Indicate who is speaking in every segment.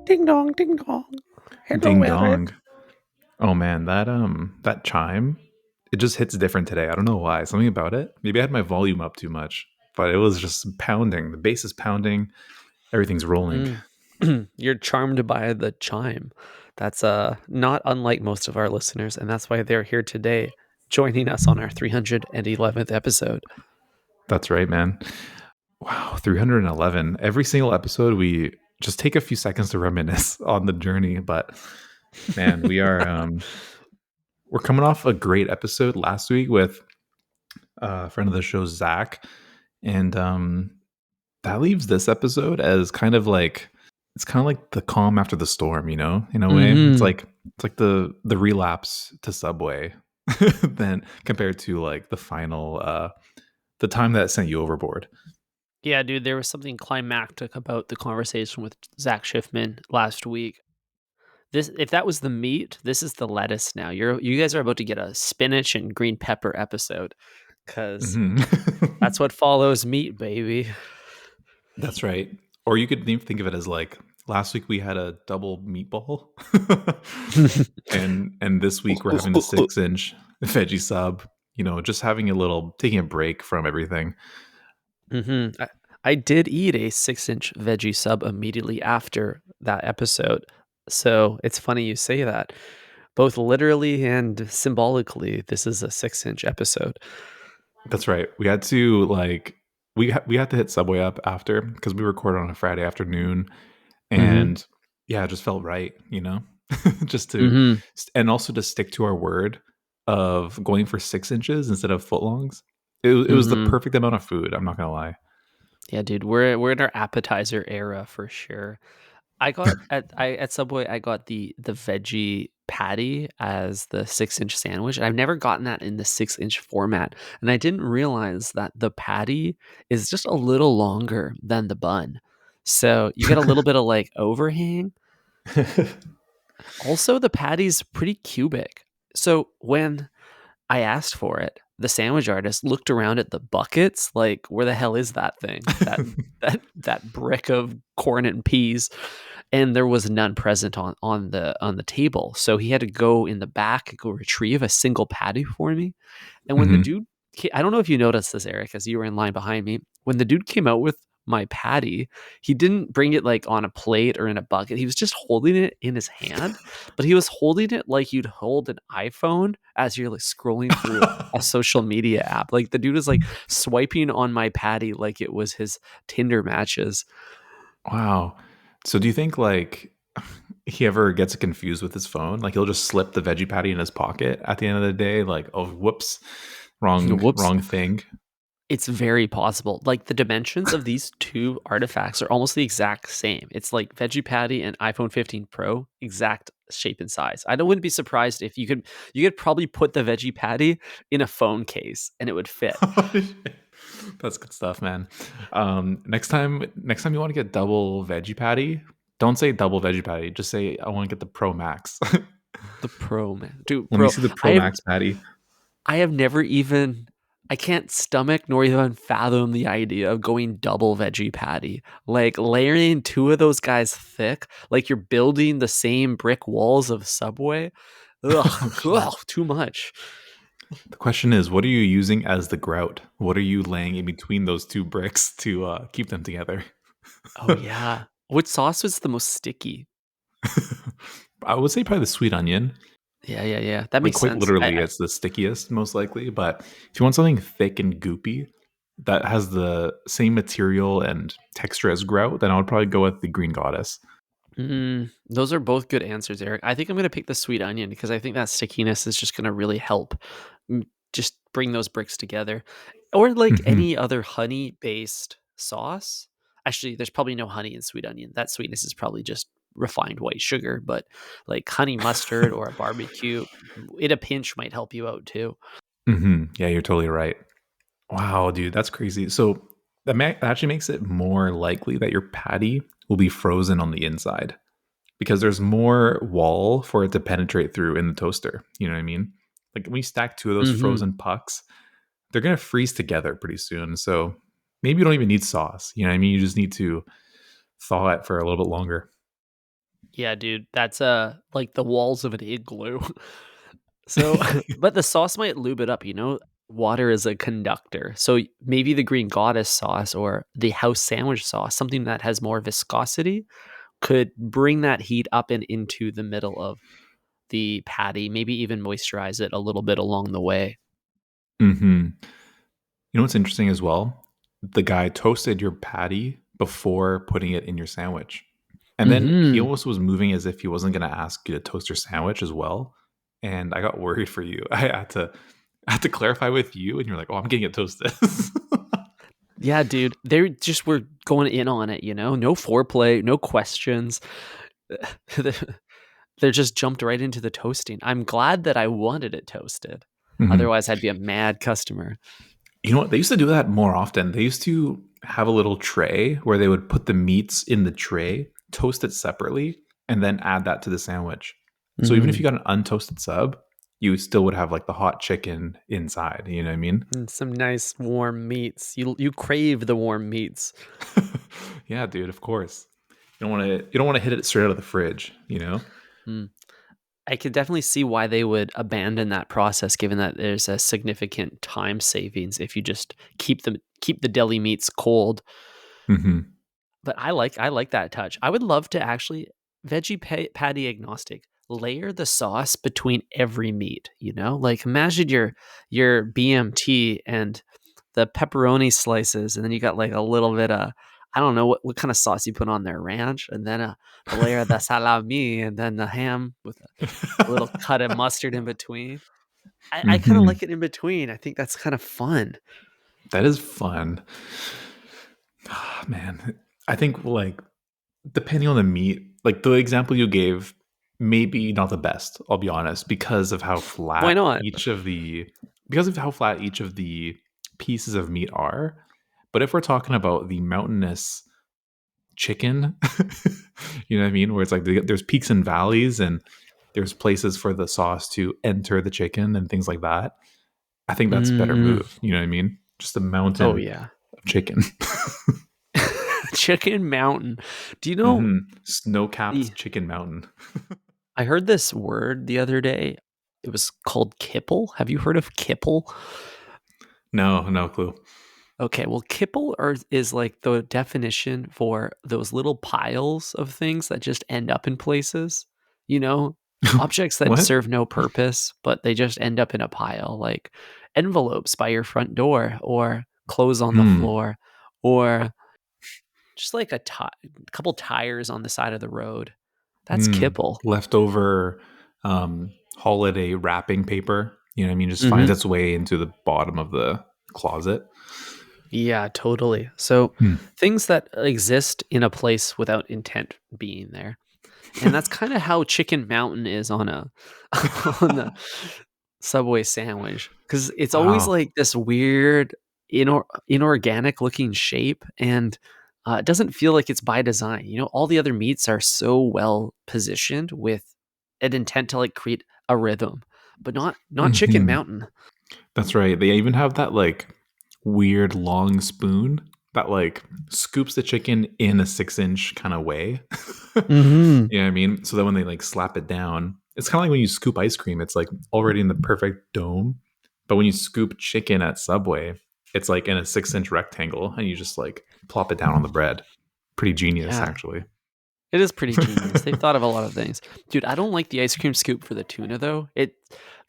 Speaker 1: Ding dong, ding dong. Hello,
Speaker 2: Ding
Speaker 1: Eric.
Speaker 2: dong. Oh man, that chime, it just hits different today. I don't know why. Something about it. Maybe I had my volume up too much, but it was just pounding. The bass is pounding. Everything's rolling.
Speaker 1: Mm. You're charmed by the chime. That's not unlike most of our listeners, and that's why they're here today, joining us on our 311th episode.
Speaker 2: That's right, man. Wow, 311. Every single episode we just take a few seconds to reminisce on the journey, but man, we're coming off a great episode last week with a friend of the show, Zach, and that leaves this episode as kind of like it's kind of like the calm after the storm, in a way.
Speaker 1: Hmm.
Speaker 2: It's like the relapse to Subway, then compared to like the final the time that sent you overboard.
Speaker 1: Yeah, dude, there was something climactic about the conversation with Zach Schiffman last week. This, if that was the meat, this is the lettuce now. You guys are about to get a spinach and green pepper episode, because
Speaker 2: Mhm.
Speaker 1: that's what follows meat, baby.
Speaker 2: That's right. Or you could think of it as like last week we had a double meatball, and this week we're having the 6-inch veggie sub. Just having a little taking a break from everything.
Speaker 1: I did eat a 6-inch veggie sub immediately after that episode. So it's funny you say that. Both literally and symbolically, this is a 6-inch episode.
Speaker 2: That's right. We had to like we had to hit Subway up after because we recorded on a Friday afternoon,
Speaker 1: Hmm.
Speaker 2: and yeah, it just felt right. just to
Speaker 1: Hmm.
Speaker 2: and also to stick to our word of going for 6 inches instead of footlongs. It was the
Speaker 1: Hmm.
Speaker 2: perfect amount of food. I'm not gonna lie.
Speaker 1: Yeah, dude, we're in our appetizer era for sure. At Subway, I got the veggie patty as the 6-inch sandwich. And I've never gotten that in the 6-inch format, and I didn't realize that the patty is just a little longer than the bun, so you get a little bit of like overhang. Also, the patty's pretty cubic. So when I asked for it, the sandwich artist looked around at the buckets like, where the hell is that thing? That brick of corn and peas, and there was none present on the table. So he had to go in the back and go retrieve a single patty for me. And when the
Speaker 2: Mhm.
Speaker 1: dude, I don't know if you noticed this, Eric, as you were in line behind me. When the dude came out with my patty, he didn't bring it like on a plate or in a bucket. He was just holding it in his hand, but he was holding it like you'd hold an iPhone as you're like scrolling through a social media app. Like the dude was like swiping on my patty like it was his Tinder matches.
Speaker 2: Wow. So do you think like he ever gets confused with his phone? Like he'll just slip the veggie patty in his pocket at the end of the day, like, oh whoops,
Speaker 1: Whoops.
Speaker 2: wrong thing.
Speaker 1: It's very possible. Like the dimensions of these two artifacts are almost the exact same. It's like veggie patty and iPhone 15 Pro, exact shape and size. Wouldn't be surprised if you could probably put the veggie patty in a phone case and it would fit.
Speaker 2: That's good stuff, man. Next time you want to get double veggie patty, don't say double veggie patty. Just say I want to get the Pro Max.
Speaker 1: The Pro, man. Dude,
Speaker 2: Let me
Speaker 1: bro,
Speaker 2: see the
Speaker 1: I
Speaker 2: Pro
Speaker 1: have
Speaker 2: Max patty.
Speaker 1: I have never even I can't stomach nor even fathom the idea of going double veggie patty. Like layering two of those guys thick, like you're building the same brick walls of Subway. Ugh,
Speaker 2: Oh, shit.
Speaker 1: ugh, too much.
Speaker 2: The question is, what are you using as the grout? What are you laying in between those two bricks to keep them together?
Speaker 1: Oh yeah. What sauce was the most sticky?
Speaker 2: I would say probably the sweet onion.
Speaker 1: Yeah, yeah, yeah. That
Speaker 2: Like
Speaker 1: makes
Speaker 2: quite
Speaker 1: sense.
Speaker 2: literally, it's the stickiest, most likely. But if you want something thick and goopy that has the same material and texture as grout, then I would probably go with the Green Goddess.
Speaker 1: Those are both good answers, Eric. I think I'm gonna pick the sweet onion because I think that stickiness is just gonna really help just bring those bricks together. Or like
Speaker 2: Hmm.
Speaker 1: any other honey-based sauce. Actually, there's probably no honey in sweet onion. That sweetness is probably just refined white sugar, but like honey mustard or a barbecue in a pinch might help you out too.
Speaker 2: Hmm. Yeah, you're totally right. Wow, dude, that's crazy. So that actually makes it more likely that your patty will be frozen on the inside because there's more wall for it to penetrate through in the toaster. You know what I mean? Like when we stack two of those
Speaker 1: Mhm.
Speaker 2: frozen pucks, they're gonna freeze together pretty soon. So maybe you don't even need sauce. You know what I mean? You just need to thaw it for a little bit longer.
Speaker 1: Yeah, dude, that's, like the walls of an igloo. So, but the sauce might lube it up, you know? Water is a conductor. So maybe the green goddess sauce or the house sandwich sauce, something that has more viscosity, could bring that heat up and into the middle of the patty, maybe even moisturize it a little bit along the way.
Speaker 2: Hmm. You know what's interesting as well? The guy toasted your patty before putting it in your sandwich. And then he
Speaker 1: Mhm.
Speaker 2: almost was moving as if he wasn't going to ask you to toast your sandwich as well. And I got worried for you. I had to clarify with you, and you're like, "Oh, I'm getting it toasted."
Speaker 1: Yeah, dude, they just were going in on it, you know? No foreplay, no questions. They just jumped right into the toasting. I'm glad that I wanted it toasted.
Speaker 2: Mhm.
Speaker 1: Otherwise, I'd be a mad customer.
Speaker 2: You know what? They used to do that more often. They used to have a little tray where they would put the meats in the tray, toast it separately, and then add that to the sandwich. So even if you
Speaker 1: Mm,
Speaker 2: got an untoasted sub, you still would have like the hot chicken inside. You know what I mean?
Speaker 1: and some nice warm meats. You crave the warm meats.
Speaker 2: Yeah, dude. Of course. You don't want to hit it straight out of the fridge. You know.
Speaker 1: Mm. I could definitely see why they would abandon that process, given that there's a significant time savings if you just keep the deli meats cold.
Speaker 2: Hmm.
Speaker 1: But I like that touch. I would love to actually patty agnostic. Layer the sauce between every meat, you know? Like imagine your BMT and the pepperoni slices, and then you got like a little bit of I don't know what kind of sauce you put on there, ranch, and then a layer of the salami, and then the ham with a little cut of mustard in between. I kind of
Speaker 2: Hmm.
Speaker 1: like it in between. I think that's kind of fun.
Speaker 2: That is fun. Ah, man, I think like depending on the meat, like the example you gave, maybe not the best, I'll be honest,
Speaker 1: Why not?
Speaker 2: because of how flat each of the pieces of meat are. But if we're talking about the mountainous chicken, you know what I mean, where it's like there's peaks and valleys and there's places for the sauce to enter the chicken and things like that. I think that's a better
Speaker 1: Mm,
Speaker 2: move. You know what I mean? Just a
Speaker 1: oh
Speaker 2: mountain
Speaker 1: yeah.
Speaker 2: of chicken.
Speaker 1: Chicken Mountain. Do you know
Speaker 2: Hmm. Snow-capped
Speaker 1: the
Speaker 2: chicken mountain.
Speaker 1: I heard this word the other day. It was called kipple. Have you heard of kipple?
Speaker 2: No, no clue.
Speaker 1: Okay, well, is like the definition for those little piles of things that just end up in places. You know, objects that
Speaker 2: What?
Speaker 1: serve no purpose, but they just end up in a pile, like envelopes by your front door, or clothes on the
Speaker 2: Hmm.
Speaker 1: floor, or just like couple tires on the side of the road. That's
Speaker 2: Hmm.
Speaker 1: kipple.
Speaker 2: Leftover holiday wrapping paper. You know what I mean? Just finds
Speaker 1: Mhm.
Speaker 2: its way into the bottom of the closet.
Speaker 1: Yeah, totally. So,
Speaker 2: Hmm.
Speaker 1: things that exist in a place without intent being there. And that's kinda how Chicken Mountain is on a on the Subway sandwich, because it's always,
Speaker 2: Wow.
Speaker 1: like, this weird inorganic looking shape, and, it doesn't feel like it's by design, you know? All the other meats are so well positioned with an intent to, like, create a rhythm, but not Chicken
Speaker 2: Hmm.
Speaker 1: Mountain.
Speaker 2: That's right. They even have that like weird long spoon that like scoops the chicken in a 6-inch kind of way.
Speaker 1: Mhm.
Speaker 2: You know what I mean? So that when they like slap it down, it's kind of like when you scoop ice cream, it's like already in the perfect dome. But when you scoop chicken at Subway, it's like in a 6-inch rectangle and you just like plop it down on the bread. Pretty genius,
Speaker 1: Yeah.
Speaker 2: actually.
Speaker 1: It is pretty genius. They've thought of a lot of things. Dude, I don't like the ice cream scoop for the tuna though.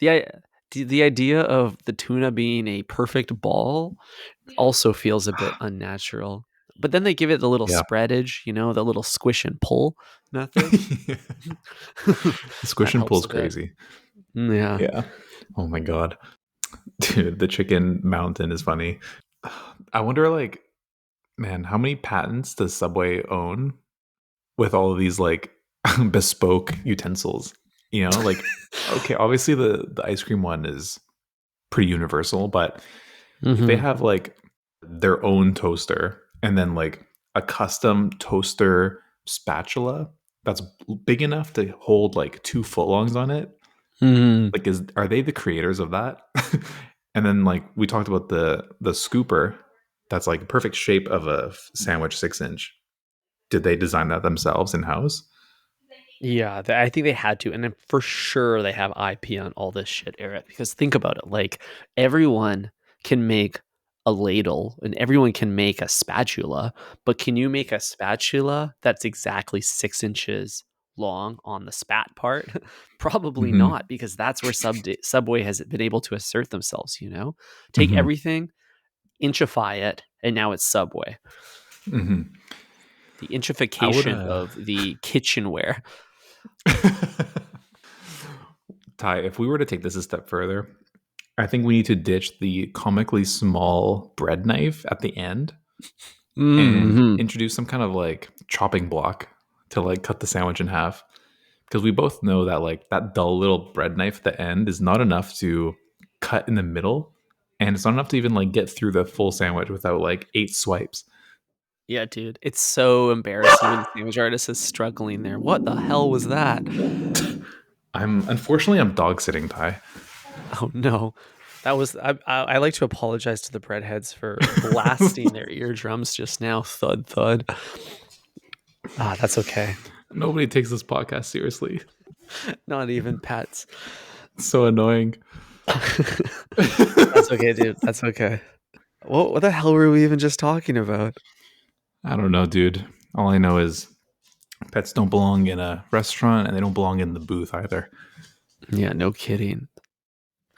Speaker 1: The i the idea of the tuna being a perfect ball also feels a bit unnatural. But then they give it the little
Speaker 2: Yeah.
Speaker 1: spreadage, you know, the little squish and pull method.
Speaker 2: The
Speaker 1: That
Speaker 2: squish and pull
Speaker 1: helps
Speaker 2: is
Speaker 1: a bit.
Speaker 2: crazy.
Speaker 1: Yeah.
Speaker 2: Yeah. Oh my God. Dude, the chicken mountain is funny. I wonder, like, man, how many patents does Subway own with all of these like bespoke utensils? You know, like, okay, obviously the ice cream one is pretty universal, but if they
Speaker 1: Mhm.
Speaker 2: have like their own toaster and then like a custom toaster spatula that's big enough to hold like 2 footlongs on it,
Speaker 1: Mhm.
Speaker 2: like is are they the creators of that? And then like we talked about the scooper that's like perfect shape of a sandwich 6-inch. Did they design that themselves in house?
Speaker 1: Yeah, I think they had to, and then for sure they have IP on all this shit, Eric. Because think about it, like everyone can make a ladle and everyone can make a spatula, but can you make a spatula that's exactly 6 inches long on the spat part? Probably
Speaker 2: Hmm.
Speaker 1: not, because that's where Subway has been able to assert themselves. Take
Speaker 2: Hmm.
Speaker 1: everything, inchify it, and now it's Subway.
Speaker 2: Hmm.
Speaker 1: The
Speaker 2: I would
Speaker 1: inchification of the kitchenware.
Speaker 2: Ty, if we were to take this a step further, I think we need to ditch the comically small bread knife at the end and
Speaker 1: Hmm.
Speaker 2: introduce some kind of like chopping block to like cut the sandwich in half. Because we both know that like that dull little bread knife at the end is not enough to cut in the middle, and it's not enough to even like get through the full sandwich without like 8 swipes.
Speaker 1: Yeah, dude. It's so embarrassing when the sandwich artist is struggling there. What the hell was that?
Speaker 2: I'm dog sitting, Ty.
Speaker 1: Oh no. That was I like to apologize to the breadheads for blasting their eardrums just now. Thud thud. Ah, that's okay.
Speaker 2: Nobody takes this podcast seriously.
Speaker 1: Not even pets.
Speaker 2: It's so annoying.
Speaker 1: That's okay, dude. That's okay. What the hell were we even just talking about?
Speaker 2: I don't know, dude. All I know is pets don't belong in a restaurant and they don't belong in the booth either.
Speaker 1: Yeah, no kidding.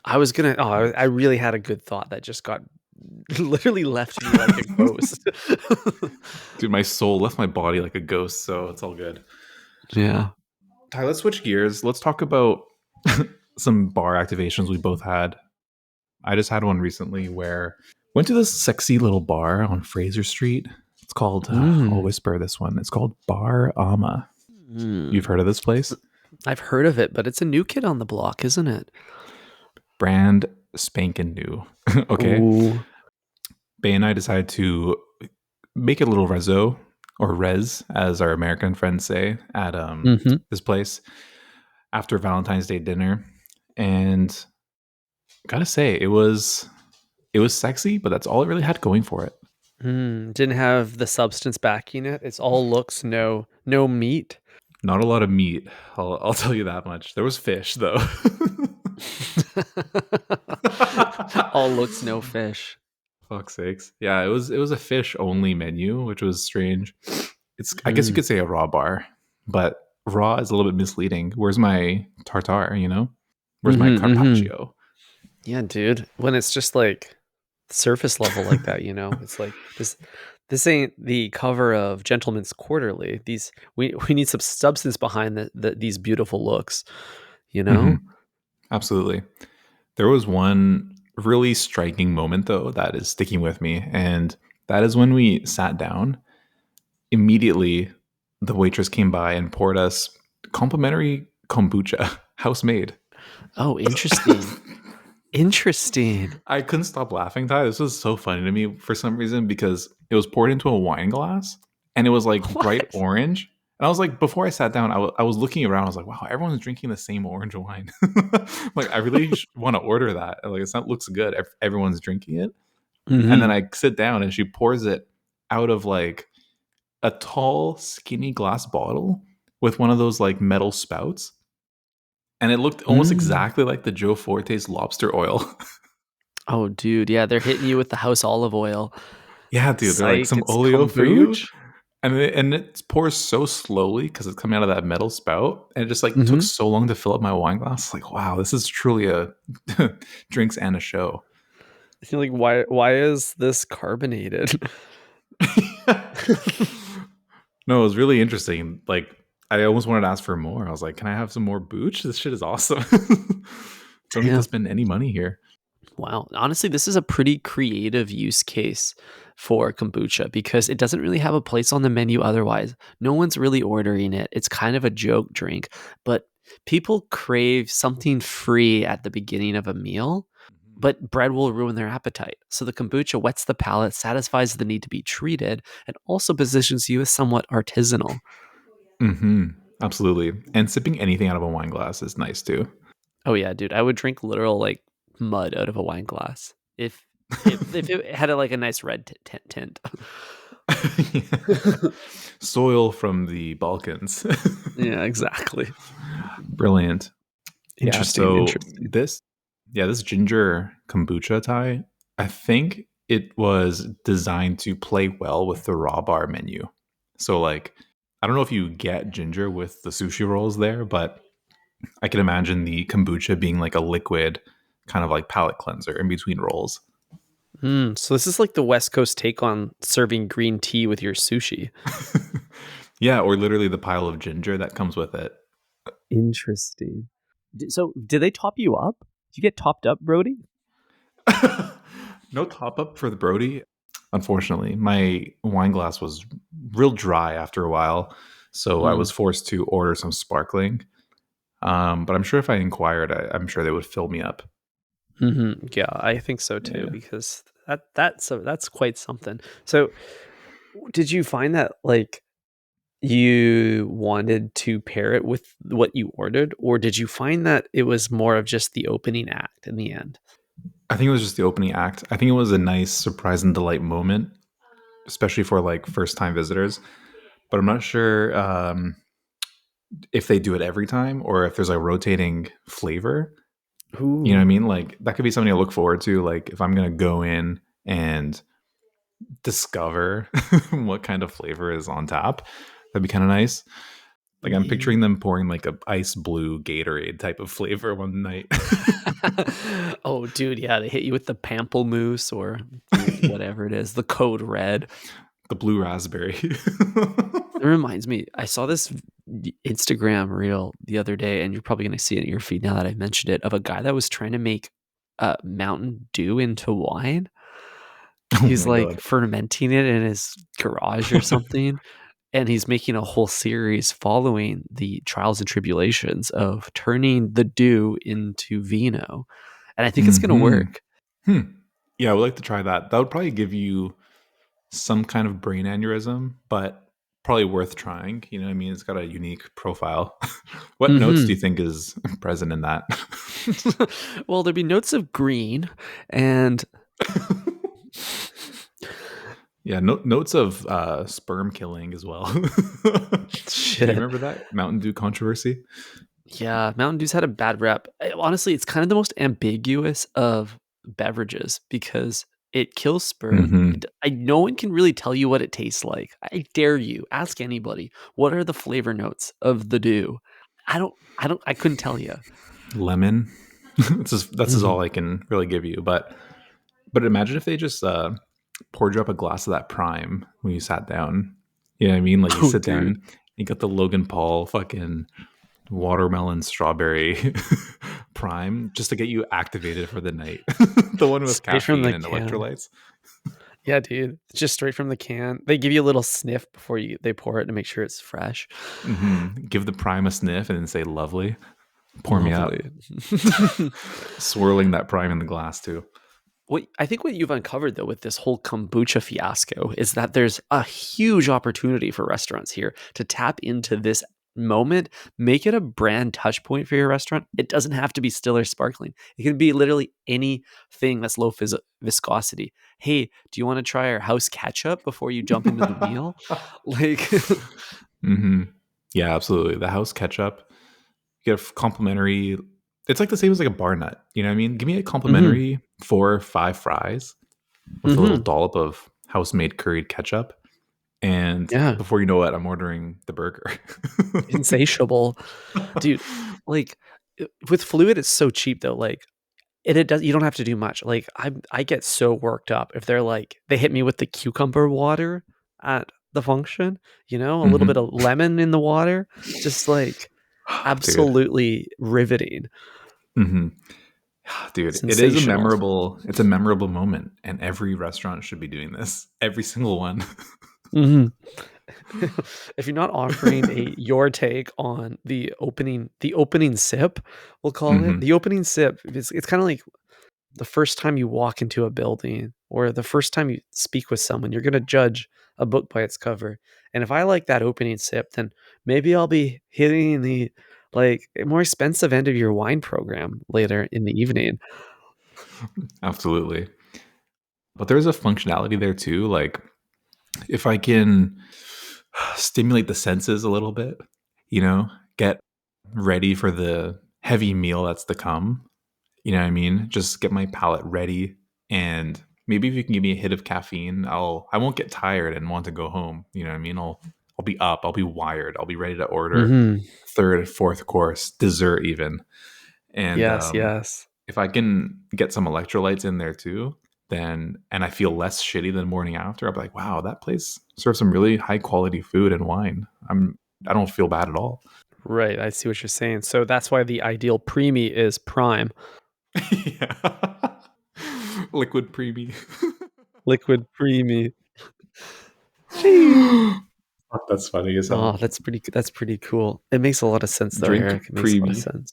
Speaker 1: I was gonna. Oh, I really had a good thought that just got literally left me like a ghost.
Speaker 2: Dude, my soul left my body like a ghost, so it's all good.
Speaker 1: Yeah.
Speaker 2: Ty, let's switch gears. Let's talk about some bar activations we both had. I just had one recently where went to this sexy little bar on Fraser Street. It's called I'll
Speaker 1: Mm.
Speaker 2: whisper this one. It's called Bar Ama. You've
Speaker 1: Mm.
Speaker 2: heard of this place?
Speaker 1: I've heard of it, but it's a new kid on the block, isn't it?
Speaker 2: Brand spanking new. Okay.
Speaker 1: Ooh.
Speaker 2: Bay and I decided to make a little rezo or res, as our American friends say, at
Speaker 1: Mhm.
Speaker 2: this place after Valentine's Day dinner. And gotta say, it was sexy, but that's all it really had going for it.
Speaker 1: Didn't have the substance backing it. It's all looks, no meat.
Speaker 2: Not a lot of meat. I'll tell you that much. There was fish though.
Speaker 1: All looks, no fish.
Speaker 2: Fuck's sakes. Yeah, it was a fish only menu, which was strange. It's I guess you
Speaker 1: Mm.
Speaker 2: could say a raw bar, but raw is a little bit misleading. Where's my tartare? Where's my
Speaker 1: Mhm, mhm.
Speaker 2: carpaccio?
Speaker 1: Yeah, dude. When it's just like surface level like that, it's like this ain't the cover of Gentleman's Quarterly. We need some substance behind these beautiful looks, you
Speaker 2: Hmm.
Speaker 1: know?
Speaker 2: Absolutely. There was one really striking moment though that is sticking with me, and that is when we sat down. Immediately, the waitress came by and poured us complimentary kombucha, house made.
Speaker 1: Oh, interesting. Interesting.
Speaker 2: I couldn't stop laughing, Ty. This was so funny to me for some reason because it was poured into a wine glass and it was like bright
Speaker 1: What?
Speaker 2: orange. And I was like, before I sat down, I was looking around. I was like, wow, everyone's drinking the same orange wine. Like, I really want to order that. Like, it looks good. Everyone's drinking it. And then
Speaker 1: Mhm.
Speaker 2: I sit down and she pours it out of like a tall, skinny glass bottle with one of those like metal spouts. And it looked almost
Speaker 1: Mm.
Speaker 2: exactly like the Joe Forte's lobster oil.
Speaker 1: Oh, dude, yeah, they're hitting you with the house olive oil.
Speaker 2: Yeah, dude, they're like
Speaker 1: Psych,
Speaker 2: some
Speaker 1: it's
Speaker 2: oleo for you,
Speaker 1: kombucha?
Speaker 2: and it pours so slowly because it's coming out of that metal spout, and it just like took
Speaker 1: Mhm.
Speaker 2: so long to fill up my wine glass. Like, wow, this is truly a drinks and a show.
Speaker 1: You're like, "Why is this carbonated?"
Speaker 2: No, it was really interesting. Like, I almost wanted to ask for more. I was like, "Can I have some more booch? This shit is awesome." Don't need to
Speaker 1: Damn.
Speaker 2: spend any money here.
Speaker 1: Wow. Honestly, this is a pretty creative use case for kombucha because it doesn't really have a place on the menu otherwise. No one's really ordering it. It's kind of a joke drink, but people crave something free at the beginning of a meal, but bread will ruin their appetite. So the kombucha wets the palate, satisfies the need to be treated, and also positions you as somewhat artisanal.
Speaker 2: Mm-hmm. Absolutely. And sipping anything out of a wine glass is nice too.
Speaker 1: Oh yeah, dude. I would drink literal like mud out of a wine glass if it had like a nice red tint.
Speaker 2: Yeah. Soil from the Balkans.
Speaker 1: Yeah, exactly.
Speaker 2: Brilliant. Yeah,
Speaker 1: Interesting,
Speaker 2: so
Speaker 1: interesting.
Speaker 2: this ginger kombucha Thai, I think it was designed to play well with the raw bar menu. So like, I don't know if you get ginger with the sushi rolls there, but I can imagine the kombucha being like a liquid kind of like palate cleanser in between rolls.
Speaker 1: So this is like the West Coast take on serving green tea with your sushi.
Speaker 2: Yeah, or literally the pile of ginger that comes with it.
Speaker 1: Interesting. So, did they top you up? Did you get topped up, Brody?
Speaker 2: No top up for the Brody. Unfortunately, my wine glass was real dry after a while, so I was
Speaker 1: Mm.
Speaker 2: forced to order some sparkling. But I'm sure if I inquired, I'm sure they would fill me up.
Speaker 1: Yeah, I think so too
Speaker 2: Yeah.
Speaker 1: because that's quite something. So, did you find that like you wanted to pair it with what you ordered, or did you find that it was more of just the opening act in the end?
Speaker 2: I think it was just the opening act. I think it was a nice surprise and delight moment, especially for like first time visitors. But I'm not sure if they do it every time or if there's a rotating flavor. You know what I
Speaker 1: Ooh.
Speaker 2: mean? Like that could be something I look forward to. Like if I'm gonna go in and discover what kind of flavor is on tap, that'd be kind of nice. Like I'm
Speaker 1: Yeah.
Speaker 2: picturing them pouring like a ice blue Gatorade type of flavor one night.
Speaker 1: Oh, dude, yeah, they hit you with the pamplemousse or whatever it is, the code red.
Speaker 2: The blue raspberry.
Speaker 1: It reminds me, I saw this Instagram reel the other day, and you're probably going to see it in your feed now that I mentioned it, of a guy that was trying to make Mountain Dew into wine.
Speaker 2: Oh
Speaker 1: He's
Speaker 2: my
Speaker 1: like
Speaker 2: god.
Speaker 1: fermenting it in his garage or something, and he's making a whole series following the trials and tribulations of turning the dew into vino. And I think it's going to
Speaker 2: Hmm.
Speaker 1: work.
Speaker 2: Hmm. Yeah, I would like to try that. That would probably give you some kind of brain aneurysm, but probably worth trying. You know what I mean? It's got a unique profile. What notes do
Speaker 1: Hmm.
Speaker 2: you think is present in that?
Speaker 1: Well, there'd be notes of green and
Speaker 2: Yeah, notes of sperm killing as well. Do you
Speaker 1: shit.
Speaker 2: remember that Mountain Dew controversy?
Speaker 1: Yeah, Mountain Dew's had a bad rep. Honestly, it's kind of the most ambiguous of beverages because it kills sperm.
Speaker 2: Hmm.
Speaker 1: No one can really tell you what it tastes like. I dare you, ask anybody. What are the flavor notes of the dew? I couldn't tell you.
Speaker 2: Lemon. That's just all I can really give you. But imagine if they just poured you up a glass of that prime when you sat down. You know what I mean? Like you
Speaker 1: Oh,
Speaker 2: sit
Speaker 1: dude.
Speaker 2: down, you got the Logan Paul fucking watermelon strawberry prime just to get you activated for the night. The one with
Speaker 1: Straight from
Speaker 2: caffeine
Speaker 1: the
Speaker 2: and
Speaker 1: can.
Speaker 2: electrolytes.
Speaker 1: Yeah, dude. Just straight from the can. They give you a little sniff before they pour it to make sure it's fresh.
Speaker 2: Give the prime a sniff and then say lovely. Pour me up.
Speaker 1: Lovely.
Speaker 2: Swirling that prime in the glass too.
Speaker 1: What I think what you've uncovered though with this whole kombucha fiasco is that there's a huge opportunity for restaurants here to tap into this moment, make it a brand touch point for your restaurant. It doesn't have to be still or sparkling. It can be literally anything that's low viscosity. Hey, do you want to try our house ketchup before you jump into the meal? Like,
Speaker 2: Hmm. Yeah, absolutely. The house ketchup. You get a complimentary. It's like the same as like a bar nut. You know what I mean? Give me a
Speaker 1: hmm
Speaker 2: complimentary 4 or 5 fries with a little
Speaker 1: hmm
Speaker 2: dollop of house made curried ketchup. And
Speaker 1: yeah,
Speaker 2: before you know it, I'm ordering the burger.
Speaker 1: insatiable, dude. Like with fluid, it's so cheap though. Like it does you don't have to do much. Like, I get so worked up if they're like they hit me with the cucumber water at the function, a little bit
Speaker 2: Hmm.
Speaker 1: of lemon in the water, just, like,
Speaker 2: Dude.
Speaker 1: absolutely riveting.
Speaker 2: Hmm. Dude,
Speaker 1: Sensational.
Speaker 2: it's a memorable moment, and every restaurant should be doing this. Every single one.
Speaker 1: Mhm. If you're not offering your take on the opening sip, we'll call it,
Speaker 2: Hmm.
Speaker 1: the opening sip, it's kinda like the first time you walk into a building or the first time you speak with someone, you're going to judge a book by its cover. And if I like that opening sip, then maybe I'll be hitting the like more expensive end of your wine program later in the evening.
Speaker 2: Absolutely. But there's a functionality there too. Like if I can stimulate the senses a little bit, you know, get ready for the heavy meal that's to come. You know what I mean? Just get my palate ready, and maybe if you can give me a hit of caffeine, I won't get tired and want to go home. You know what I mean? I'll be up, I'll be wired, I'll be ready to order
Speaker 1: Mm-hmm.
Speaker 2: third, fourth course, dessert even. And
Speaker 1: Yes, yes.
Speaker 2: if I can get some electrolytes in there too, then and I feel less shitty the morning after, I'll be like, wow, that place serves some really high quality food and wine. I don't feel bad at all.
Speaker 1: Right. I see what you're saying. So that's why the ideal preemie is prime.
Speaker 2: Yeah. Liquid preemie.
Speaker 1: Liquid preemie. Sheesh.
Speaker 2: That's funny as
Speaker 1: Oh,
Speaker 2: hell.
Speaker 1: that's pretty cool. It makes a lot of sense though,
Speaker 2: Drink
Speaker 1: Eric. It makes a lot of
Speaker 2: preemie.
Speaker 1: sense.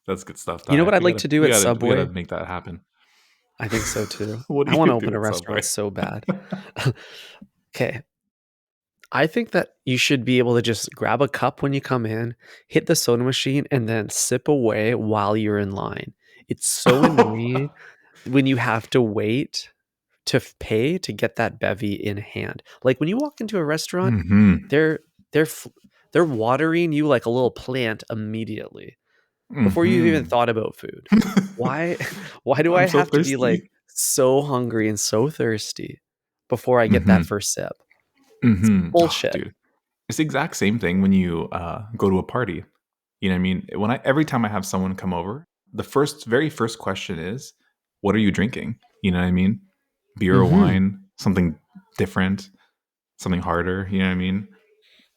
Speaker 2: That's good stuff,
Speaker 1: You know
Speaker 2: Ty.
Speaker 1: what I'd like to do at
Speaker 2: We gotta
Speaker 1: Subway?
Speaker 2: make that happen.
Speaker 1: I think so too.
Speaker 2: What
Speaker 1: I
Speaker 2: do
Speaker 1: want
Speaker 2: you
Speaker 1: to
Speaker 2: do
Speaker 1: open a
Speaker 2: at Subway?
Speaker 1: restaurant so bad. Okay. I think that you should be able to just grab a cup when you come in, hit the soda machine, and then sip away while you're in line. It's so annoying when you have to wait to pay to get that bevy in hand. Like when you walk into a restaurant,
Speaker 2: Hmm.
Speaker 1: they're they're f- they're watering you like a little plant immediately before you've even
Speaker 2: Hmm.
Speaker 1: thought about food. Why why do I
Speaker 2: I'm so
Speaker 1: have to be like
Speaker 2: thirsty.
Speaker 1: so hungry and so thirsty before I get that
Speaker 2: Hmm.
Speaker 1: first sip? It's
Speaker 2: Hmm. Oh,
Speaker 1: bullshit.
Speaker 2: dude. It's the exact same thing when you go to a party. You know what I mean? Every time I have someone come over, the very first question is, "What are you drinking?" You know what I mean? Beer or
Speaker 1: Mhm.
Speaker 2: wine, something different, something harder. You know what I mean?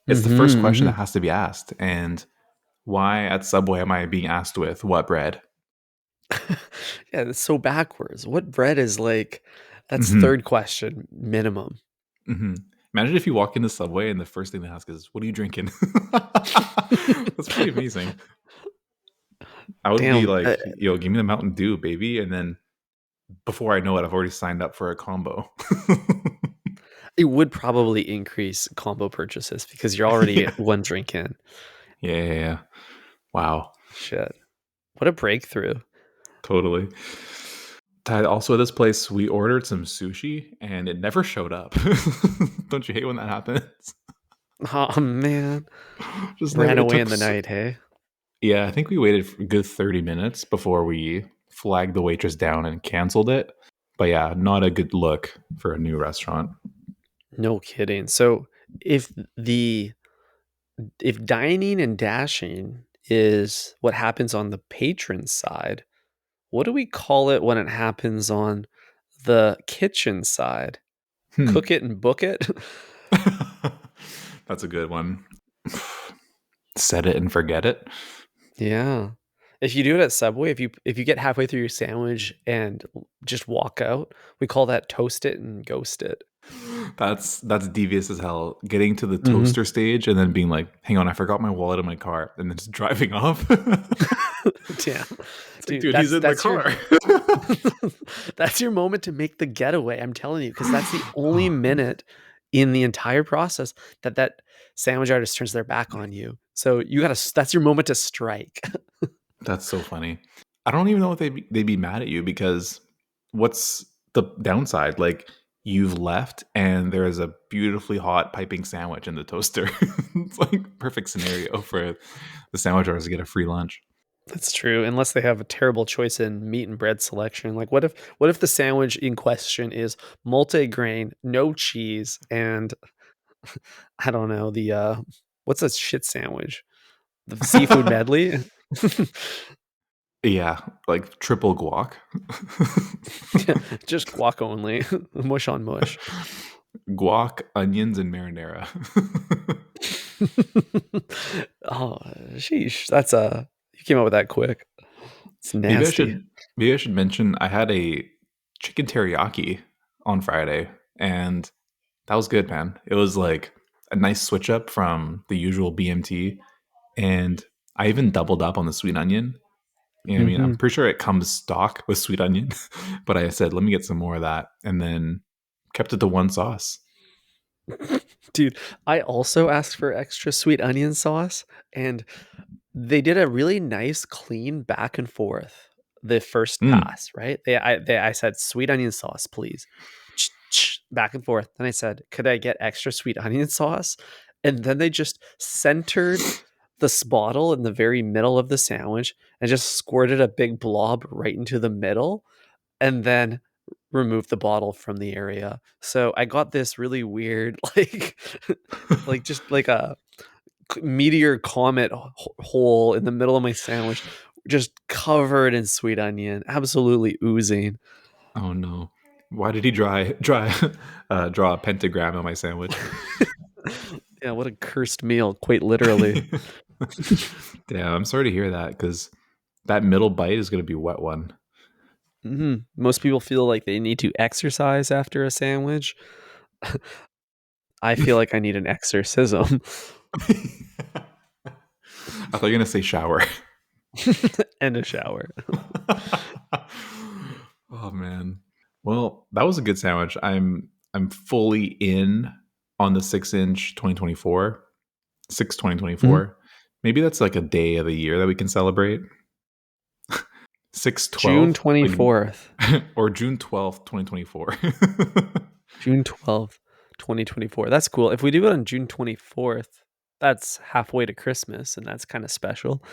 Speaker 2: It's the first
Speaker 1: Mhm,
Speaker 2: question that
Speaker 1: mhm.
Speaker 2: has to be asked. And why at Subway am I being asked with what bread?
Speaker 1: Yeah, that's so backwards. What bread is like that's
Speaker 2: Hmm.
Speaker 1: 3rd question minimum.
Speaker 2: Hmm. Imagine if you walk into Subway and the first thing they ask is, "What are you drinking?" That's pretty amazing. I would be
Speaker 1: Damn,
Speaker 2: like, "Yo, give me the Mountain Dew, baby," and then before I know it, I've already signed up for a combo.
Speaker 1: it would probably increase combo purchases because you're already
Speaker 2: Yeah.
Speaker 1: 1 drink in.
Speaker 2: Yeah, yeah, yeah. Wow.
Speaker 1: Shit. What a breakthrough.
Speaker 2: Totally. Also, at this place, we ordered some sushi and it never showed up. Don't you hate when that happens?
Speaker 1: Oh, man.
Speaker 2: Just never.
Speaker 1: Ran
Speaker 2: It
Speaker 1: away
Speaker 2: took.
Speaker 1: in the night, hey?
Speaker 2: Yeah, I think we waited for a good 30 minutes before we flagged the waitress down and canceled it. But yeah, not a good look for a new restaurant.
Speaker 1: No kidding. So, if the if dining and dashing is what happens on the patron side, what do we call it when it happens on the kitchen side?
Speaker 2: Hmm.
Speaker 1: Cook it and book it?
Speaker 2: That's a good one. Set it and forget it.
Speaker 1: Yeah. If you do it at Subway, if you get halfway through your sandwich and just walk out, we call that toast it and ghost it.
Speaker 2: That's devious as hell. Getting to the
Speaker 1: Mhm.
Speaker 2: toaster stage and then being like, "Hang on, I forgot my wallet in my car," and then just driving off.
Speaker 1: Yeah.
Speaker 2: It's like,
Speaker 1: Dude,
Speaker 2: dude, he's in the
Speaker 1: that's your
Speaker 2: car.
Speaker 1: that's your moment to make the getaway, I'm telling you, because that's the only minute in the entire process that that sandwich artist turns their back on you. So you gotta that's your moment to strike.
Speaker 2: That's so funny. I don't even know if they'd be mad at you because what's the downside? Like you've left and there is a beautifully hot piping sandwich in the toaster. It's like perfect scenario for the sandwich artist to get a free lunch.
Speaker 1: That's true, unless they have a terrible choice in meat and bread selection. Like, what if the sandwich in question is multi-grain, no cheese, and I don't know, what's a shit sandwich? The seafood medley?
Speaker 2: Yeah, like triple guac.
Speaker 1: Yeah, just guac only, mush on mush.
Speaker 2: Guac, onions, and marinara.
Speaker 1: Oh, sheesh, you came up with that quick. It's
Speaker 2: maybe I
Speaker 1: nasty.
Speaker 2: should maybe I should mention I had a chicken teriyaki on Friday, and that was good, man. It was like a nice switch up from the usual BMT, and I even doubled up on the sweet onion. You know what I mean? I'm
Speaker 1: Mhm.
Speaker 2: pretty sure it comes stock with sweet onion, but I said, let me get some more of that, and then kept it to one sauce.
Speaker 1: Dude, I also asked for extra sweet onion sauce, and they did a really nice clean back and forth the first
Speaker 2: Mm.
Speaker 1: pass, right? I said, "Sweet onion sauce, please." Back and forth. Then I said, "Could I get extra sweet onion sauce?" and then they just centered the bottle in the very middle of the sandwich and just squirted a big blob right into the middle, and then remove the bottle from the area. So I got this really weird, like just like a meteor comet hole in the middle of my sandwich, just covered in sweet onion, absolutely oozing.
Speaker 2: Oh no. Why did he draw a pentagram on my sandwich?
Speaker 1: Yeah, what a cursed meal, quite literally.
Speaker 2: Damn, I'm sorry to hear that because that middle bite is going to be a wet one.
Speaker 1: Most people feel like they need to exercise after a sandwich. I feel like I need an exorcism.
Speaker 2: I thought you were going to say shower.
Speaker 1: And a shower.
Speaker 2: Oh man. Well, that was a good sandwich. I'm fully in on the 6-inch 2024. 6
Speaker 1: Mhm.
Speaker 2: 2024. Maybe that's like a day of the year that we can celebrate.
Speaker 1: June
Speaker 2: 6/12, like
Speaker 1: 24th.
Speaker 2: or June 12th, 2024.
Speaker 1: June 12th, 2024. That's cool. If we do it on June 24th, that's halfway to Christmas, and that's kind of special.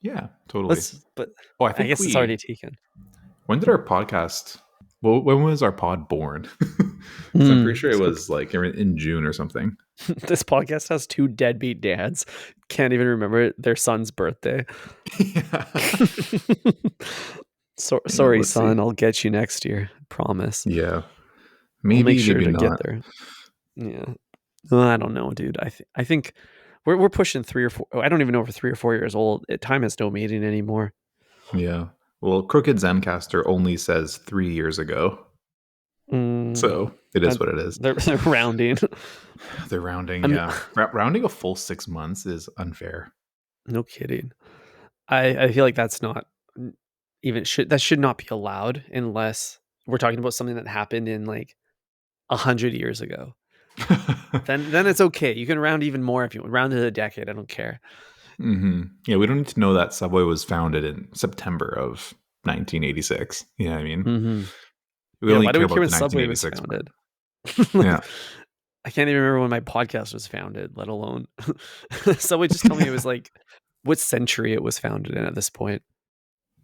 Speaker 2: Yeah, totally.
Speaker 1: But
Speaker 2: Oh, I
Speaker 1: I
Speaker 2: think
Speaker 1: guess it's already
Speaker 2: we
Speaker 1: taken.
Speaker 2: when did our podcast well, when was our pod born? Because I'm pretty sure it
Speaker 1: So
Speaker 2: was like in June or something.
Speaker 1: this podcast has two deadbeat dads. Can't even remember their son's birthday.
Speaker 2: Yeah. Yeah,
Speaker 1: Sorry,
Speaker 2: let's see.
Speaker 1: son. I'll get you next year. Promise.
Speaker 2: Yeah.
Speaker 1: I'll make
Speaker 2: Maybe,
Speaker 1: sure
Speaker 2: maybe
Speaker 1: to get
Speaker 2: not.
Speaker 1: there. Yeah. I don't know, dude. I think we're pushing 3 or 4. I don't even know if we're 3 or 4 years old. Time has no meaning anymore.
Speaker 2: Yeah. Well, Crooked Zencaster only says 3 years ago.
Speaker 1: Mm,
Speaker 2: So it is
Speaker 1: that
Speaker 2: what it is.
Speaker 1: they're rounding.
Speaker 2: They're rounding,
Speaker 1: I'm
Speaker 2: yeah. Rounding a full 6 months is unfair.
Speaker 1: no kidding. I feel like that's not even should not be allowed unless we're talking about something that happened in like 100 years ago. Then it's okay. You can round even more if you want. Round to a decade. I don't care.
Speaker 2: Yeah, we don't need to know that Subway was founded in September of 1986. You know what I mean?
Speaker 1: Hmm.
Speaker 2: We
Speaker 1: Yeah.
Speaker 2: only
Speaker 1: Why do
Speaker 2: care
Speaker 1: we care
Speaker 2: about
Speaker 1: when
Speaker 2: the
Speaker 1: Subway was
Speaker 2: 1986 part.
Speaker 1: founded? Like,
Speaker 2: Yeah,
Speaker 1: I can't even remember when my podcast was founded, let alone Subway. Just tell me it was like what century it was founded in at this point.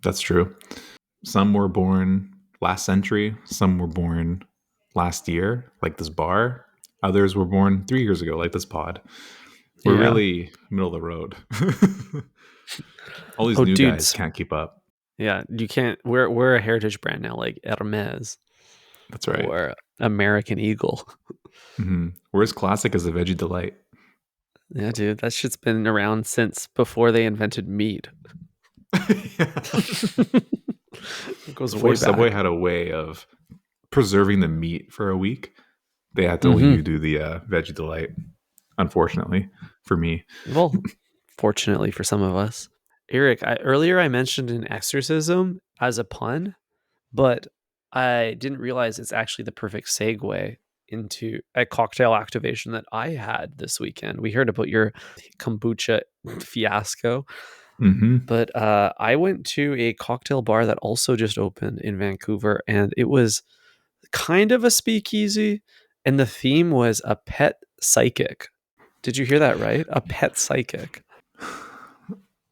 Speaker 2: that's true. Some were born last century, some were born last year, like this bar. Others were born 3 years ago, like this pod. We're
Speaker 1: Yeah.
Speaker 2: really middle of the road. All these
Speaker 1: Oh,
Speaker 2: new guys
Speaker 1: dudes.
Speaker 2: can't keep up.
Speaker 1: Yeah. You can't. We're a heritage brand now, like Hermes
Speaker 2: That's right.
Speaker 1: or American Eagle.
Speaker 2: We're as classic as a veggie delight.
Speaker 1: Yeah, dude. That shit's been around since before they invented meat. It goes
Speaker 2: Before
Speaker 1: way
Speaker 2: Subway
Speaker 1: back.
Speaker 2: had a way of preserving the meat for a week, they had to only
Speaker 1: Hmm.
Speaker 2: do the veggie delight. Unfortunately, for me.
Speaker 1: Well, fortunately for some of us. Eric, earlier I mentioned an exorcism as a pun, but I didn't realize it's actually the perfect segue into a cocktail activation that I had this weekend. We heard about your kombucha fiasco,
Speaker 2: Hmm.
Speaker 1: but I went to a cocktail bar that also just opened in Vancouver, and it was kind of a speakeasy, and the theme was a pet psychic. Did you hear that right? A pet psychic.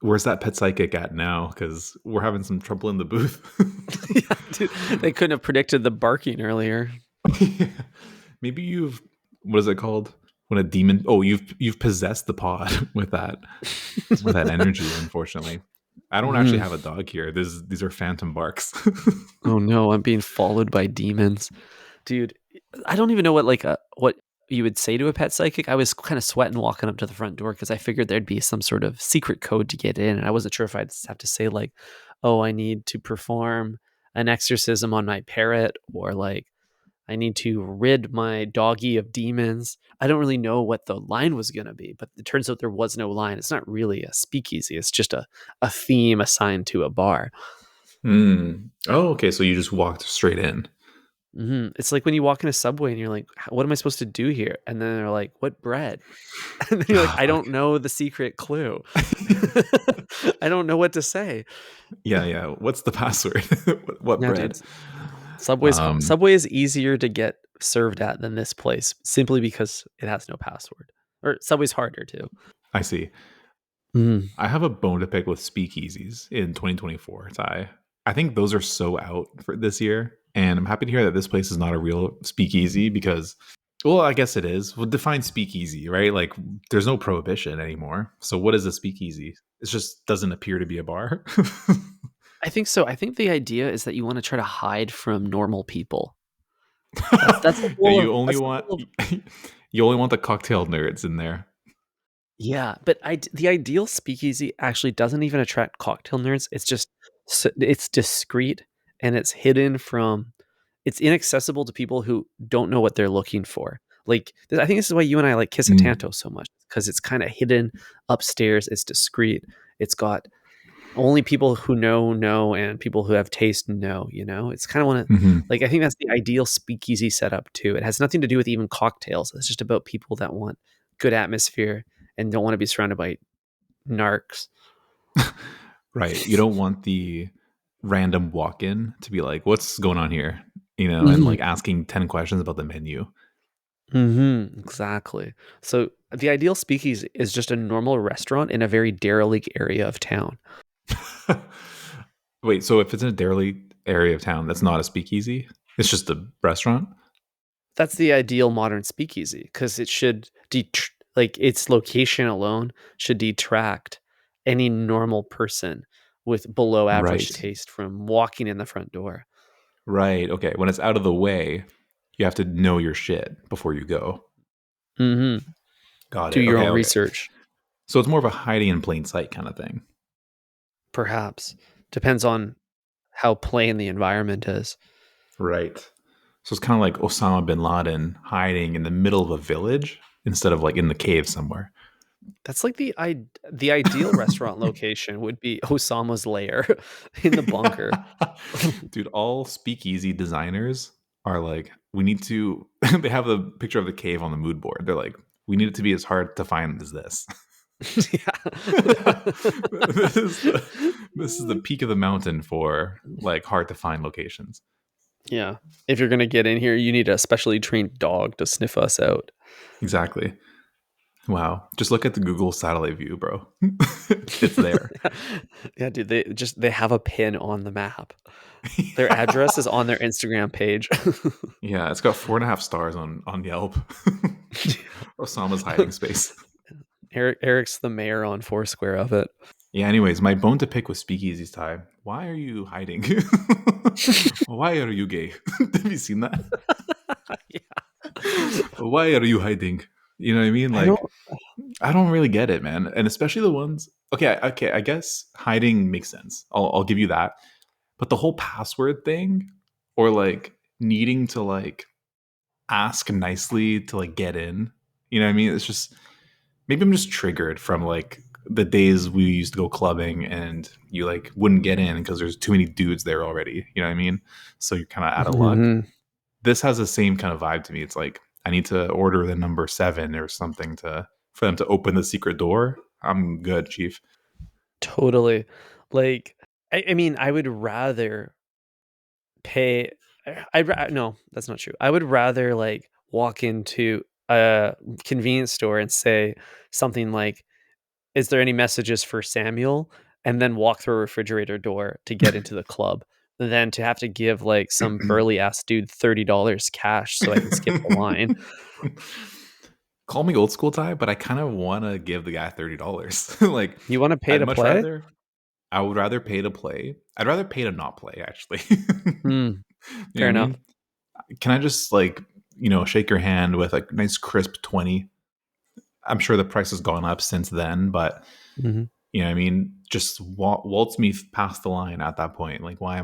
Speaker 2: Where's that pet psychic at now? Because we're having some trouble in the booth.
Speaker 1: Yeah, dude, they couldn't have predicted the barking earlier.
Speaker 2: Yeah. Maybe you've what is it called when a demon? Oh, you've possessed the pod with that energy. Unfortunately, I don't actually
Speaker 1: Mhm.
Speaker 2: have a dog here. These are phantom barks.
Speaker 1: Oh no, I'm being followed by demons. Dude, I don't even know what you would say to a pet psychic. I was kind of sweating walking up to the front door because I figured there'd be some sort of secret code to get in, and I wasn't sure if I'd have to say like, "Oh, I need to perform an exorcism on my parrot," or like, "I need to rid my doggy of demons." I don't really know what the line was going to be, but it turns out there was no line. It's not really a speakeasy. It's just a theme assigned to a bar.
Speaker 2: Oh, okay. So you just walked straight in.
Speaker 1: It's like when you walk in a Subway and you're like, "What am I supposed to do here?" And then they're like, "What bread?" And then you're like,
Speaker 2: Ah,
Speaker 1: "I
Speaker 2: fuck.
Speaker 1: don't know the secret clue. I don't know what to say."
Speaker 2: Yeah, yeah. What's the password? What
Speaker 1: Yeah, dude.
Speaker 2: bread? Um,
Speaker 1: Subway is easier to get served at than this place simply because it has no password or Subway's harder too.
Speaker 2: I see.
Speaker 1: Mm.
Speaker 2: I have a bone to pick with speakeasies in 2024. I think those are so out for this year, and I'm happy to hear that this place is not a real speakeasy because, well, I guess it is. Well, define speakeasy, right? Like, there's no prohibition anymore. So, what is a speakeasy? It just doesn't appear to be a bar.
Speaker 1: I think so. I think the idea is that you want to try to hide from normal people. That's the
Speaker 2: Yeah,
Speaker 1: goal of that's the goal of
Speaker 2: you only want the cocktail nerds in there.
Speaker 1: yeah, but the ideal speakeasy actually doesn't even attract cocktail nerds. It's just it's discreet and it's hidden from it's inaccessible to people who don't know what they're looking for. Like I think this is why you and I like Kiss a
Speaker 2: Mm.
Speaker 1: Tanto so much because it's kind of hidden upstairs. It's discreet. It's got only people who know and people who have taste know. You know, it's kind of one of
Speaker 2: Hmm.
Speaker 1: like I think that's the ideal speakeasy setup too. It has nothing to do with even cocktails. It's just about people that want good atmosphere and don't want to be surrounded by narcs.
Speaker 2: Right. You don't want the random walk in to be like, what's going on here? And
Speaker 1: Mhm.
Speaker 2: like asking 10 questions about the menu.
Speaker 1: Mhm. Exactly. So the ideal speakeasy is just a normal restaurant in a very derelict area of town.
Speaker 2: Wait, so if it's in a derelict area of town, that's not a speakeasy? It's just a restaurant?
Speaker 1: That's the ideal modern speakeasy because it should like its location alone should detract any normal person with below average
Speaker 2: Right.
Speaker 1: taste from walking in the front door.
Speaker 2: Right. Okay. When it's out of the way, you have to know your shit before you go.
Speaker 1: Mhm.
Speaker 2: Got
Speaker 1: Do
Speaker 2: it.
Speaker 1: your
Speaker 2: Okay.
Speaker 1: own
Speaker 2: Okay.
Speaker 1: research,
Speaker 2: So it's more of a hiding in plain sight kind of thing.
Speaker 1: perhaps. Depends on how plain the environment is.
Speaker 2: Right. So it's kind of like Osama bin Laden hiding in the middle of a village instead of like in the cave somewhere.
Speaker 1: That's like the ideal restaurant location would be Osama's lair in the bunker.
Speaker 2: Dude, all speakeasy designers are like, we need to, they have a picture of the cave on the mood board. They're like, we need it to be as hard to find as this. this is the this is the peak of the mountain for like hard to find locations.
Speaker 1: Yeah. If you're gonna get in here, you need a specially trained dog to sniff us out.
Speaker 2: Exactly. Wow. Just look at the Google satellite view, bro. It's there.
Speaker 1: Yeah, dude, they have a pin on the map. Their address is on their Instagram page.
Speaker 2: Yeah, it's got 4.5 stars on Yelp. Osama's hiding space.
Speaker 1: Eric's the mayor on Foursquare of it.
Speaker 2: Yeah, anyways, my bone to pick with speakeasies time. Why are you hiding? Why are you gay? Have you seen that?
Speaker 1: Yeah.
Speaker 2: Why are you hiding? You know what I mean?
Speaker 1: I don't
Speaker 2: Like, I don't really get it, man. And especially the ones. Okay. I guess hiding makes sense. I'll give you that. But the whole password thing, or like needing to like ask nicely to like get in. You know what I mean? It's just maybe I'm just triggered from like the days we used to go clubbing and you like wouldn't get in because there's too many dudes there already. You know what I mean? So you're kind of out of luck.
Speaker 1: Mhm.
Speaker 2: This has the same kind of vibe to me. It's like I need to order the number 7 or something to for them to open the secret door. I'm good, chief.
Speaker 1: Totally. Like, I mean, I would rather pay. No, that's not true. I would rather like walk into a convenience store and say something like, "Is there any messages for Samuel?" and then walk through a refrigerator door to get into the club, than to have to give like some burly ass dude $30 cash so I can skip the line.
Speaker 2: Call me old school Ty, but I kind of want to give the guy $30. Like,
Speaker 1: You want to pay
Speaker 2: I'd
Speaker 1: to
Speaker 2: much
Speaker 1: play?
Speaker 2: rather. I would rather pay to play. I'd rather pay to not play. Actually,
Speaker 1: Hmm.
Speaker 2: you know what
Speaker 1: Fair
Speaker 2: I
Speaker 1: enough.
Speaker 2: mean? Can I just like shake your hand with a nice crisp 20? I'm sure the price has gone up since then, but
Speaker 1: Mhm.
Speaker 2: you know what I mean? Just waltz me past the line at that point. Like, why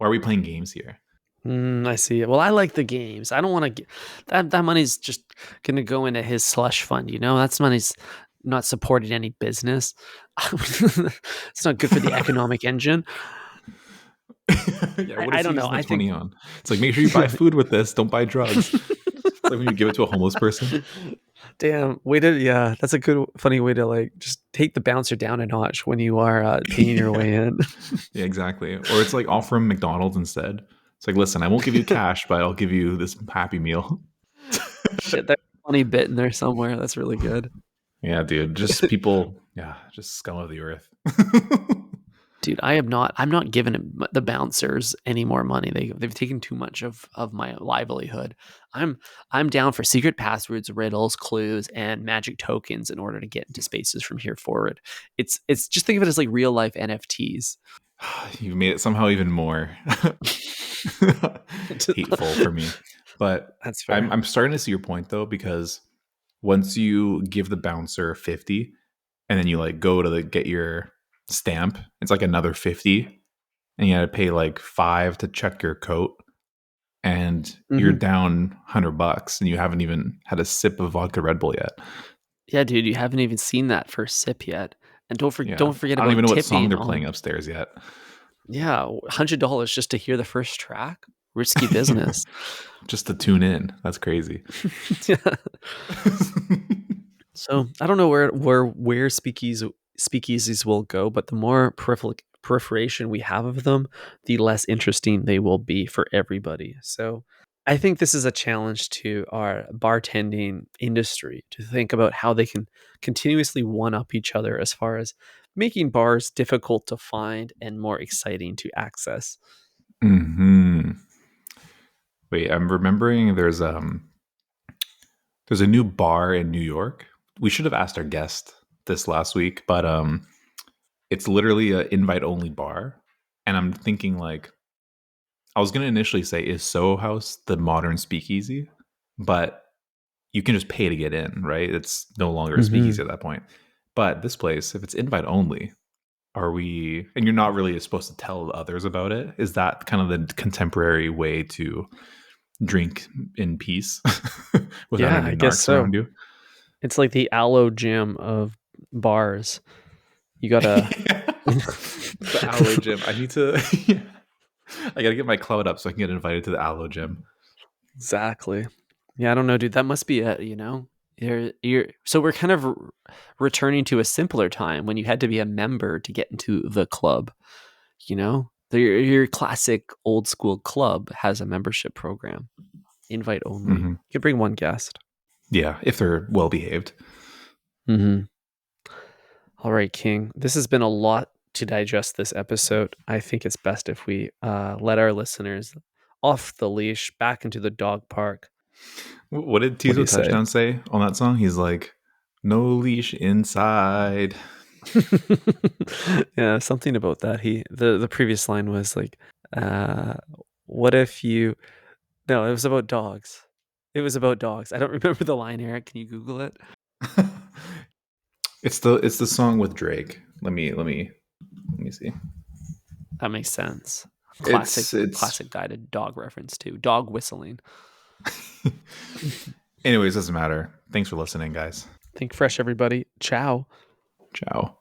Speaker 2: are we playing games here?
Speaker 1: I see it. Well, I like the games. I don't want to get that money's just going to go into his slush fund, you know? That's money's not supporting any business. It's not good for the economic engine.
Speaker 2: Yeah, what
Speaker 1: I
Speaker 2: is he
Speaker 1: don't know.
Speaker 2: using the
Speaker 1: I think
Speaker 2: 20 on? It's like, make sure you buy food with this. Don't buy drugs. It's like when you give it to a homeless person.
Speaker 1: Damn, way to yeah, that's a good funny way to like just take the bouncer down a notch when you are paying your
Speaker 2: Yeah.
Speaker 1: way in.
Speaker 2: Yeah, exactly. Or it's like offer him McDonald's instead. It's like, listen, I won't give you cash, but I'll give you this Happy Meal.
Speaker 1: Shit, funny bit in there somewhere. That's really good.
Speaker 2: Yeah, dude. Just people. Yeah, just scum of the earth.
Speaker 1: Dude, I'm not giving the bouncers any more money. They've taken too much of my livelihood. I'm down for secret passwords, riddles, clues, and magic tokens in order to get into spaces from here forward. It's just think of it as like real life NFTs.
Speaker 2: You've made it somehow even more hateful for me. But
Speaker 1: That's
Speaker 2: I'm
Speaker 1: fair.
Speaker 2: I'm starting to see your point though, because once you give the bouncer 50 and then you like go to get your stamp, it's like another 50 and you got to pay like 5 to check your coat and you're
Speaker 1: Hmm.
Speaker 2: down $100 and you haven't even had a sip of vodka Red Bull yet.
Speaker 1: Yeah, dude, you haven't even seen that first sip yet, and
Speaker 2: Yeah.
Speaker 1: don't forget
Speaker 2: I don't even
Speaker 1: about
Speaker 2: know what song
Speaker 1: tipping
Speaker 2: they're
Speaker 1: on.
Speaker 2: playing upstairs yet.
Speaker 1: Yeah, $100 just to hear the first track. Risky business.
Speaker 2: Just to tune in. That's crazy.
Speaker 1: Yeah. So I don't know where speakeasies will go, but the more proliferation we have of them, the less interesting they will be for everybody. So I think this is a challenge to our bartending industry to think about how they can continuously one up each other as far as making bars difficult to find and more exciting to access.
Speaker 2: Hmm. Wait, I'm remembering there's a new bar in New York. We should have asked our guest this last week, but it's literally an invite only bar. And I'm thinking like I was gonna initially say is Soho House the modern speakeasy, but you can just pay to get in, right? It's no longer a
Speaker 1: Hmm.
Speaker 2: speakeasy at that point. But this place, if it's invite only, are we and you're not really supposed to tell others about it, is that kind of the contemporary way to drink in peace without
Speaker 1: Yeah,
Speaker 2: any
Speaker 1: I guess
Speaker 2: narcs
Speaker 1: so.
Speaker 2: around you?
Speaker 1: It's like the aloe gym of bars. You gotta.
Speaker 2: The aloe gym. I need to I gotta get my cloud up so I can get invited to the aloe gym.
Speaker 1: Exactly. Yeah, I don't know, dude. That must be it, you know? You're so we're kind of returning to a simpler time when you had to be a member to get into the club, you know? Your classic old school club has a membership program, invite only.
Speaker 2: Hmm.
Speaker 1: You can bring one guest.
Speaker 2: Yeah, if they're well behaved.
Speaker 1: Hmm. All right, King. This has been a lot to digest this episode. I think it's best if we let our listeners off the leash back into the dog park.
Speaker 2: What did
Speaker 1: What do
Speaker 2: Tizo
Speaker 1: you say?
Speaker 2: Touchdown say on that song? He's like, "No leash inside."
Speaker 1: Yeah, something about that. The previous line was like, uh, what if you no, it was about dogs. It was about dogs. I don't remember the line, Eric. Can you Google it?
Speaker 2: It's the song with Drake. Let me see.
Speaker 1: That makes sense.
Speaker 2: It's
Speaker 1: Classic guided dog reference too. Dog whistling.
Speaker 2: anyways, doesn't matter. Thanks for listening, guys.
Speaker 1: Think fresh, everybody. Ciao.
Speaker 2: Ciao.